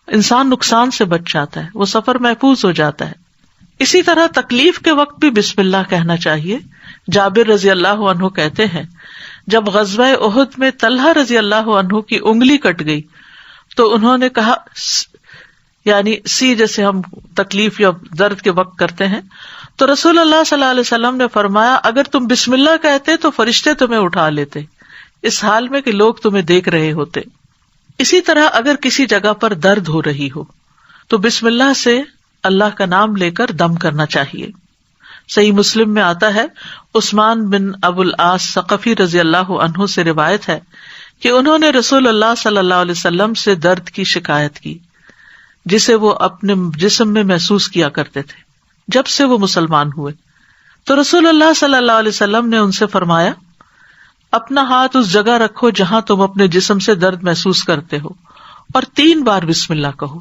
Speaker 1: انسان نقصان سے بچ جاتا ہے، وہ سفر محفوظ ہو جاتا ہے. اسی طرح تکلیف کے وقت بھی بسم اللہ کہنا چاہیے. جابر رضی اللہ عنہ کہتے ہیں جب غزوہ احد میں طلحہ رضی اللہ عنہ کی انگلی کٹ گئی تو انہوں نے کہا، یعنی سی جیسے ہم تکلیف یا درد کے وقت کرتے ہیں، تو رسول اللہ صلی اللہ علیہ وسلم نے فرمایا اگر تم بسم اللہ کہتے تو فرشتے تمہیں اٹھا لیتے، اس حال میں کہ لوگ تمہیں دیکھ رہے ہوتے. اسی طرح اگر کسی جگہ پر درد ہو رہی ہو تو بسم اللہ سے اللہ کا نام لے کر دم کرنا چاہیے. صحیح مسلم میں آتا ہے، عثمان بن ابو العاص ثقفی رضی اللہ عنہ سے روایت ہے کہ انہوں نے رسول اللہ صلی اللہ علیہ وسلم سے درد کی شکایت کی جسے وہ اپنے جسم میں محسوس کیا کرتے تھے جب سے وہ مسلمان ہوئے. تو رسول اللہ صلی اللہ علیہ وسلم نے ان سے فرمایا اپنا ہاتھ اس جگہ رکھو جہاں تم اپنے جسم سے درد محسوس کرتے ہو اور 3 بار بسم اللہ کہو.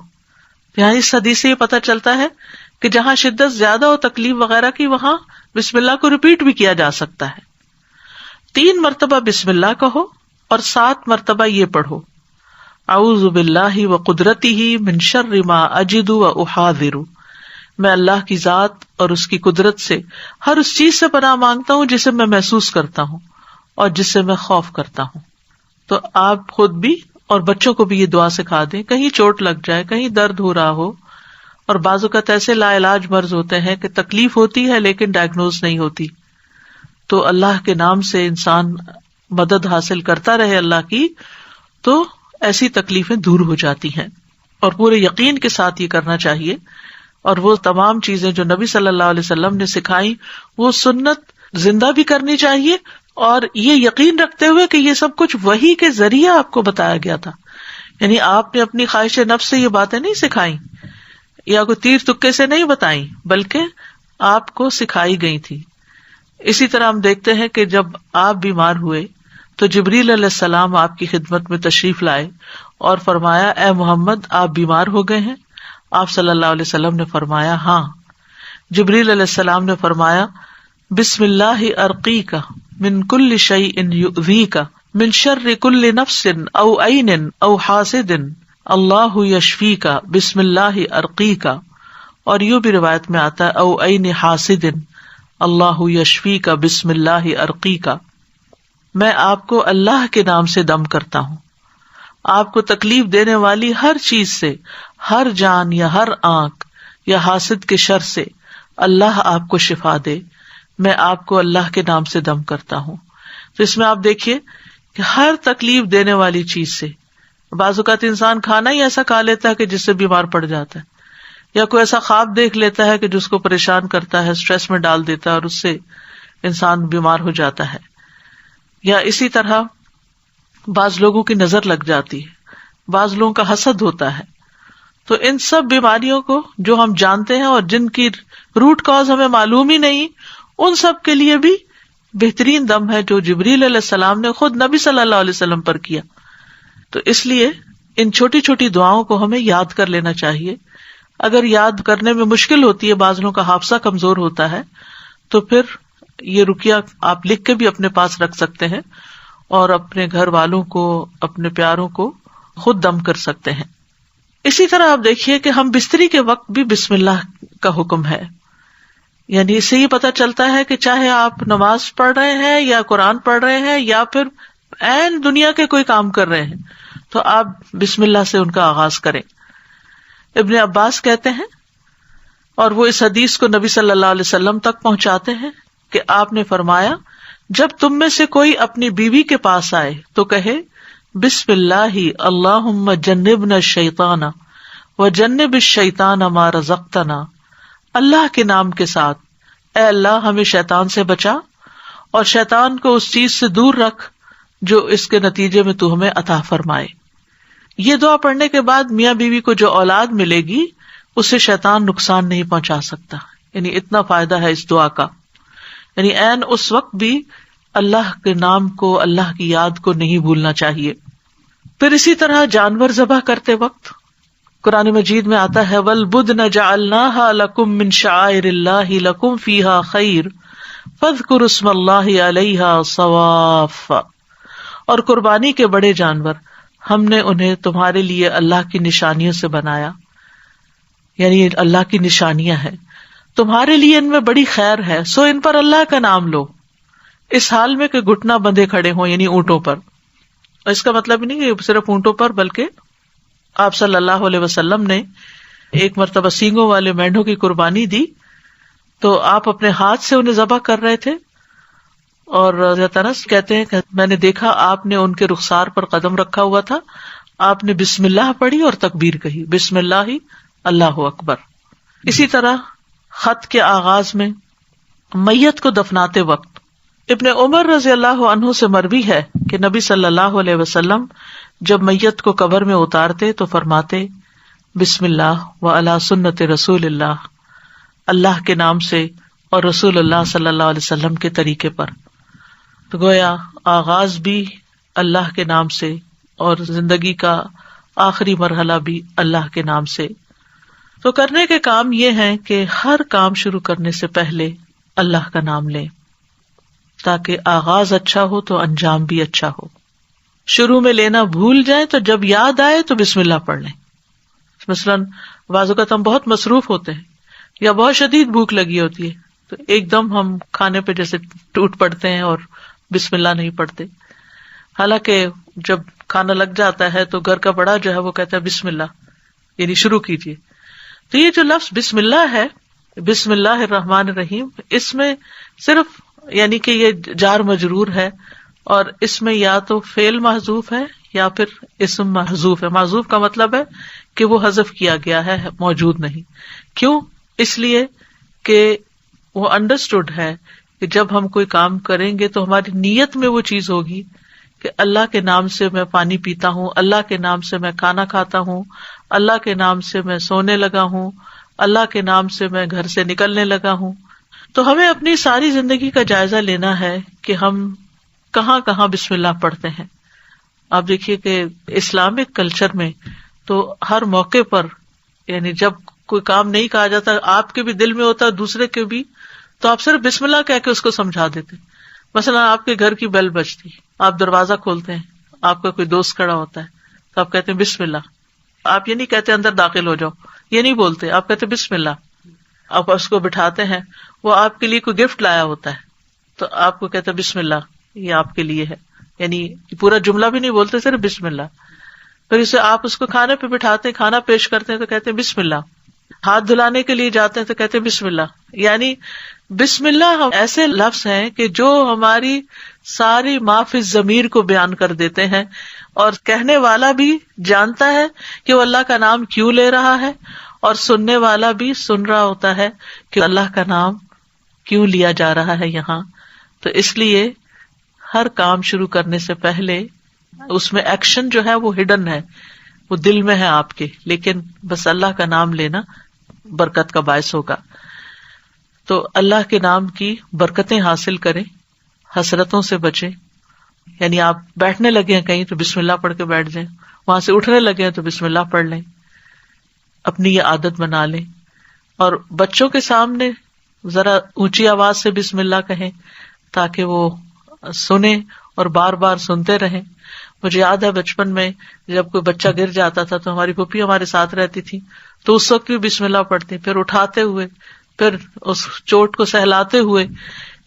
Speaker 1: یہاں اس حدیث سے یہ پتہ چلتا ہے کہ جہاں شدت زیادہ ہو تکلیف وغیرہ کی وہاں بسم اللہ کو ریپیٹ بھی کیا جا سکتا ہے. 3 مرتبہ بسم اللہ کہو اور 7 مرتبہ یہ پڑھو اعوذ باللہ وقدرتہ من شر ما اجد واحاذر. میں اللہ کی ذات اور اس کی قدرت سے ہر اس چیز سے پناہ مانگتا ہوں جسے میں محسوس کرتا ہوں اور جس سے میں خوف کرتا ہوں. تو آپ خود بھی اور بچوں کو بھی یہ دعا سکھا دیں، کہیں چوٹ لگ جائے، کہیں درد ہو رہا ہو، اور بعض اوقات ایسے لا علاج مرض ہوتے ہیں کہ تکلیف ہوتی ہے لیکن ڈائگنوز نہیں ہوتی، تو اللہ کے نام سے انسان مدد حاصل کرتا رہے اللہ کی، تو ایسی تکلیفیں دور ہو جاتی ہیں. اور پورے یقین کے ساتھ یہ کرنا چاہیے، اور وہ تمام چیزیں جو نبی صلی اللہ علیہ وسلم نے سکھائی وہ سنت زندہ بھی کرنی چاہیے، اور یہ یقین رکھتے ہوئے کہ یہ سب کچھ وحی کے ذریعے آپ کو بتایا گیا تھا. یعنی آپ نے اپنی خواہش نفس سے یہ باتیں نہیں سکھائیں یا کوئی تیر تکے سے نہیں بتائیں، بلکہ آپ کو سکھائی گئی تھی. اسی طرح ہم دیکھتے ہیں کہ جب آپ بیمار ہوئے تو جبریل علیہ السلام آپ کی خدمت میں تشریف لائے اور فرمایا اے محمد آپ بیمار ہو گئے ہیں؟ آپ صلی اللہ علیہ وسلم نے فرمایا ہاں. جبریل علیہ السلام نے فرمایا بسم اللہ ارقیک من کل شیء یؤذیک من شر کل نفس او عین او حاسد اللہ یشفیک بسم اللہ ارقیک. اور یوں بھی روایت میں آتا ہے او عین حاسد اللہ یشفیک بسم اللہ ارقیک. میں آپ کو اللہ کے نام سے دم کرتا ہوں، آپ کو تکلیف دینے والی ہر چیز سے، ہر جان یا ہر آنکھ یا حاسد کے شر سے اللہ آپ کو شفا دے. میں آپ کو اللہ کے نام سے دم کرتا ہوں. تو اس میں آپ دیکھیے کہ ہر تکلیف دینے والی چیز سے، بعض اوقات انسان کھانا ہی ایسا کھا لیتا ہے کہ جس سے بیمار پڑ جاتا ہے، یا کوئی ایسا خواب دیکھ لیتا ہے کہ جس کو پریشان کرتا ہے، اسٹریس میں ڈال دیتا ہے اور اس سے انسان بیمار ہو جاتا ہے. یا اسی طرح بعض لوگوں کی نظر لگ جاتی ہے، بعض لوگوں کا حسد ہوتا ہے. تو ان سب بیماریوں کو جو ہم جانتے ہیں اور جن کی روٹ کاز ہمیں معلوم ہی نہیں، ان سب کے لیے بھی بہترین دم ہے جو جبریل علیہ السلام نے خود نبی صلی اللہ علیہ وسلم پر کیا. تو اس لیے ان چھوٹی چھوٹی دعاؤں کو ہمیں یاد کر لینا چاہیے. اگر یاد کرنے میں مشکل ہوتی ہے، بعض لوگوں کا حافظہ کمزور ہوتا ہے، تو پھر یہ رقیہ آپ لکھ کے بھی اپنے پاس رکھ سکتے ہیں اور اپنے گھر والوں کو، اپنے پیاروں کو خود دم کر سکتے ہیں. اسی طرح آپ دیکھیے کہ ہم بستری کے وقت بھی بسم اللہ کا حکم ہے. یعنی اس سے یہ پتہ چلتا ہے کہ چاہے آپ نماز پڑھ رہے ہیں یا قرآن پڑھ رہے ہیں یا پھر عین دنیا کے کوئی کام کر رہے ہیں، تو آپ بسم اللہ سے ان کا آغاز کریں. ابن عباس کہتے ہیں، اور وہ اس حدیث کو نبی صلی اللہ علیہ وسلم تک پہنچاتے ہیں کہ آپ نے فرمایا جب تم میں سے کوئی اپنی بیوی کے پاس آئے تو کہے بسم اللہ اللہم جنبنا الشیطان وجنب الشیطان ما رزقتنا. اللہ کے نام کے ساتھ اے اللہ ہمیں شیطان سے بچا اور شیطان کو اس چیز سے دور رکھ جو اس کے نتیجے میں تو ہمیں عطا فرمائے. یہ دعا پڑھنے کے بعد میاں بیوی کو جو اولاد ملے گی اسے شیطان نقصان نہیں پہنچا سکتا. یعنی اتنا فائدہ ہے اس دعا کا. یعنی عین اس وقت بھی اللہ کے نام کو، اللہ کی یاد کو نہیں بھولنا چاہیے. پھر اسی طرح جانور ذبح کرتے وقت قرآن مجید میں آتا ہے وَالْبُدْنَ جَعَلْنَاهَا لَكُم مِّن شَعَائِرِ اللَّهِ لَكُم فِيهَا خَيْرٌ فَاذْكُرُوا اسْمَ اللَّهِ عَلَيْهَا صَوَافَّ، اور قربانی کے بڑے جانور ہم نے انہیں تمہارے لیے اللہ کی نشانیوں سے بنایا، یعنی اللہ کی نشانیاں ہیں، تمہارے لیے ان میں بڑی خیر ہے، سو ان پر اللہ کا نام لو، اس حال میں کہ گھٹنا بندھے کھڑے ہوں، یعنی اونٹوں پر۔ اس کا مطلب نہیں کہ صرف اونٹوں پر، بلکہ آپ صلی اللہ علیہ وسلم نے ایک مرتبہ سینگوں والے مینڈوں کی قربانی دی تو آپ اپنے ہاتھ سے انہیں ذبح کر رہے تھے، اور حضرت انس کہتے ہیں کہ میں نے دیکھا آپ نے ان کے رخسار پر قدم رکھا ہوا تھا، آپ نے بسم اللہ پڑھی اور تکبیر کہی، بسم اللہ اللہ اکبر۔ اسی طرح خط کے آغاز میں میت کو دفناتے وقت ابن عمر رضی اللہ عنہ سے مروی ہے کہ نبی صلی اللہ علیہ وسلم جب میت کو قبر میں اتارتے تو فرماتے بسم اللہ وعلی سنت رسول اللہ، اللہ کے نام سے اور رسول اللہ صلی اللہ علیہ وسلم کے طریقے پر۔ تو گویا آغاز بھی اللہ کے نام سے اور زندگی کا آخری مرحلہ بھی اللہ کے نام سے۔ تو کرنے کے کام یہ ہیں کہ ہر کام شروع کرنے سے پہلے اللہ کا نام لیں، تاکہ آغاز اچھا ہو تو انجام بھی اچھا ہو۔ شروع میں لینا بھول جائیں تو جب یاد آئے تو بسم اللہ پڑھ لیں۔ مثلاً بعض اوقات ہم بہت مصروف ہوتے ہیں یا بہت شدید بھوک لگی ہوتی ہے تو ایک دم ہم کھانے پہ جیسے ٹوٹ پڑتے ہیں اور بسم اللہ نہیں پڑھتے، حالانکہ جب کھانا لگ جاتا ہے تو گھر کا بڑا جو ہے وہ کہتا ہے بسم اللہ، یعنی شروع کیجیے۔ تو یہ جو لفظ بسم اللہ ہے، بسم اللہ الرحمن الرحیم، اس میں صرف یعنی کہ یہ جار مجرور ہے، اور اس میں یا تو فعل محذوف ہے یا پھر اسم محذوف ہے۔ محذوف کا مطلب ہے کہ وہ حذف کیا گیا ہے، موجود نہیں۔ کیوں؟ اس لیے کہ وہ انڈرسٹوڈ ہے کہ جب ہم کوئی کام کریں گے تو ہماری نیت میں وہ چیز ہوگی کہ اللہ کے نام سے میں پانی پیتا ہوں، اللہ کے نام سے میں کھانا کھاتا ہوں، اللہ کے نام سے میں سونے لگا ہوں، اللہ کے نام سے میں گھر سے نکلنے لگا ہوں۔ تو ہمیں اپنی ساری زندگی کا جائزہ لینا ہے کہ ہم کہاں کہاں بسم اللہ پڑھتے ہیں۔ آپ دیکھیے کہ اسلامک کلچر میں تو ہر موقع پر، یعنی جب کوئی کام نہیں کہا جاتا، آپ کے بھی دل میں ہوتا ہے، دوسرے کے بھی، تو آپ صرف بسم اللہ کہہ کے اس کو سمجھا دیتے۔ مثلا آپ کے گھر کی بیل بجتی، آپ دروازہ کھولتے ہیں، آپ کا کوئی دوست کھڑا ہوتا ہے تو آپ کہتے ہیں بسم اللہ۔ آپ یہ نہیں کہتے اندر داخل ہو جاؤ، یہ نہیں بولتے، آپ کہتے بسم اللہ۔ آپ اس کو بٹھاتے ہیں، وہ آپ کے لیے کوئی گفٹ لایا ہوتا ہے تو آپ کو کہتے بسم اللہ، یہ آپ کے لیے ہے، یعنی پورا جملہ بھی نہیں بولتے، صرف بسم اللہ۔ پھر اسے آپ اس کو کھانے پہ بٹھاتے ہیں، کھانا پیش کرتے ہیں تو کہتے ہیں بسم اللہ۔ ہاتھ دھلانے کے لیے جاتے ہیں تو کہتے ہیں بسم اللہ۔ یعنی بسم اللہ ایسے لفظ ہیں کہ جو ہماری ساری ما فی الضمیر کو بیان کر دیتے ہیں، اور کہنے والا بھی جانتا ہے کہ وہ اللہ کا نام کیوں لے رہا ہے، اور سننے والا بھی سن رہا ہوتا ہے کہ اللہ کا نام کیوں لیا جا رہا ہے یہاں۔ تو اس لیے ہر کام شروع کرنے سے پہلے اس میں ایکشن جو ہے وہ ہڈن ہے، وہ دل میں ہے آپ کے، لیکن بس اللہ کا نام لینا برکت کا باعث ہوگا۔ تو اللہ کے نام کی برکتیں حاصل کریں، حسرتوں سے بچیں۔ یعنی آپ بیٹھنے لگے ہیں کہیں تو بسم اللہ پڑھ کے بیٹھ جائیں، وہاں سے اٹھنے لگے ہیں تو بسم اللہ پڑھ لیں، اپنی یہ عادت بنا لیں۔ اور بچوں کے سامنے ذرا اونچی آواز سے بسم اللہ کہیں تاکہ وہ سنیں اور بار بار سنتے رہیں۔ مجھے یاد ہے بچپن میں جب کوئی بچہ گر جاتا تھا تو ہماری پھوپھی ہمارے ساتھ رہتی تھی، تو اس وقت بھی بسم اللہ پڑھتی، پھر اٹھاتے ہوئے، پھر اس چوٹ کو سہلاتے ہوئے،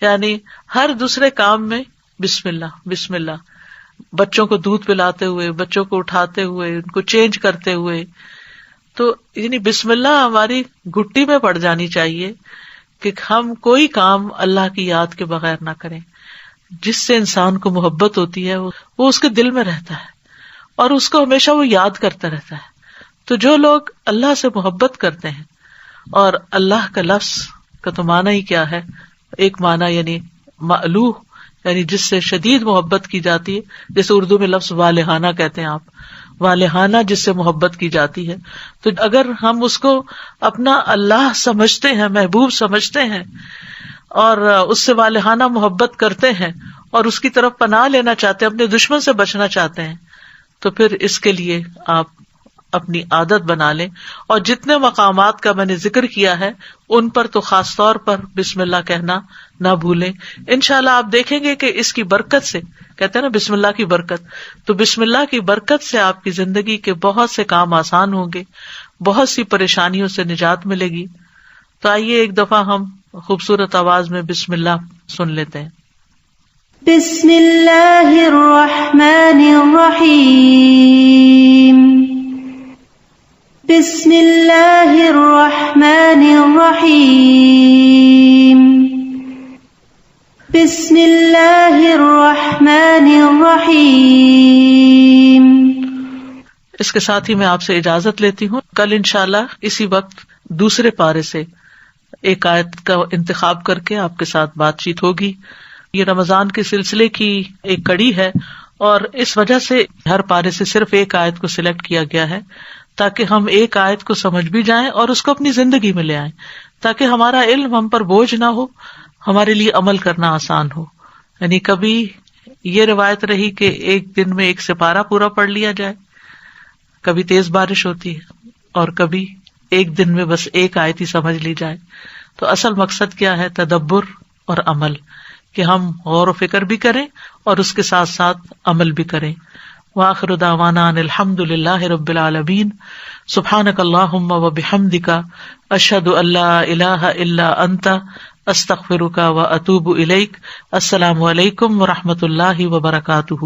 Speaker 1: یعنی ہر دوسرے کام میں بسم اللہ بسم اللہ۔ بچوں کو دودھ پلاتے ہوئے، بچوں کو اٹھاتے ہوئے، ان کو چینج کرتے ہوئے، تو یعنی بسم اللہ ہماری گھٹی میں پڑ جانی چاہیے کہ ہم کوئی کام اللہ کی یاد کے بغیر نہ کریں۔ جس سے انسان کو محبت ہوتی ہے وہ اس کے دل میں رہتا ہے اور اس کو ہمیشہ وہ یاد کرتا رہتا ہے۔ تو جو لوگ اللہ سے محبت کرتے ہیں، اور اللہ کا لفظ کا تو معنی ہی کیا ہے، ایک معنی یعنی مألوہ، یعنی جس سے شدید محبت کی جاتی ہے، جیسے اردو میں لفظ والہانہ کہتے ہیں آپ، والہانہ جس سے محبت کی جاتی ہے۔ تو اگر ہم اس کو اپنا اللہ سمجھتے ہیں، محبوب سمجھتے ہیں، اور اس سے والہانہ محبت کرتے ہیں، اور اس کی طرف پناہ لینا چاہتے ہیں، اپنے دشمن سے بچنا چاہتے ہیں، تو پھر اس کے لیے آپ اپنی عادت بنا لیں، اور جتنے مقامات کا میں نے ذکر کیا ہے ان پر تو خاص طور پر بسم اللہ کہنا نہ بھولیں. انشاءاللہ آپ دیکھیں گے کہ اس کی برکت سے، کہتے ہیں نا بسم اللہ کی برکت، تو بسم اللہ کی برکت سے آپ کی زندگی کے بہت سے کام آسان ہوں گے، بہت سی پریشانیوں سے نجات ملے گی. تو آئیے ایک دفعہ ہم خوبصورت آواز میں بسم اللہ سن لیتے ہیں.
Speaker 2: بسم اللہ الرحمن الرحیم. بسم اللہ الرحمن الرحیم. بسم اللہ الرحمن الرحیم.
Speaker 1: اس کے ساتھ ہی میں آپ سے اجازت لیتی ہوں. کل انشاءاللہ اسی وقت دوسرے پارے سے ایک آیت کا انتخاب کر کے آپ کے ساتھ بات چیت ہوگی. یہ رمضان کے سلسلے کی ایک کڑی ہے، اور اس وجہ سے ہر پارے سے صرف ایک آیت کو سلیکٹ کیا گیا ہے تاکہ ہم ایک آیت کو سمجھ بھی جائیں اور اس کو اپنی زندگی میں لے آئیں، تاکہ ہمارا علم ہم پر بوجھ نہ ہو، ہمارے لیے عمل کرنا آسان ہو. یعنی کبھی یہ روایت رہی کہ ایک دن میں ایک سپارہ پورا پڑھ لیا جائے، کبھی تیز بارش ہوتی ہے، اور کبھی ایک دن میں بس ایک آیت ہی سمجھ لی جائے. تو اصل مقصد کیا ہے؟ تدبر اور عمل، کہ ہم غور و فکر بھی کریں اور اس کے ساتھ ساتھ عمل بھی کریں. وآخر دعوانا ان الحمد للہ رب العالمین. سبحانک اللہم وبحمدک، اشہد ان لا الہ الا انت، استغفرک واتوب الیک. السلام علیکم ورحمۃ اللہ وبرکاتہ.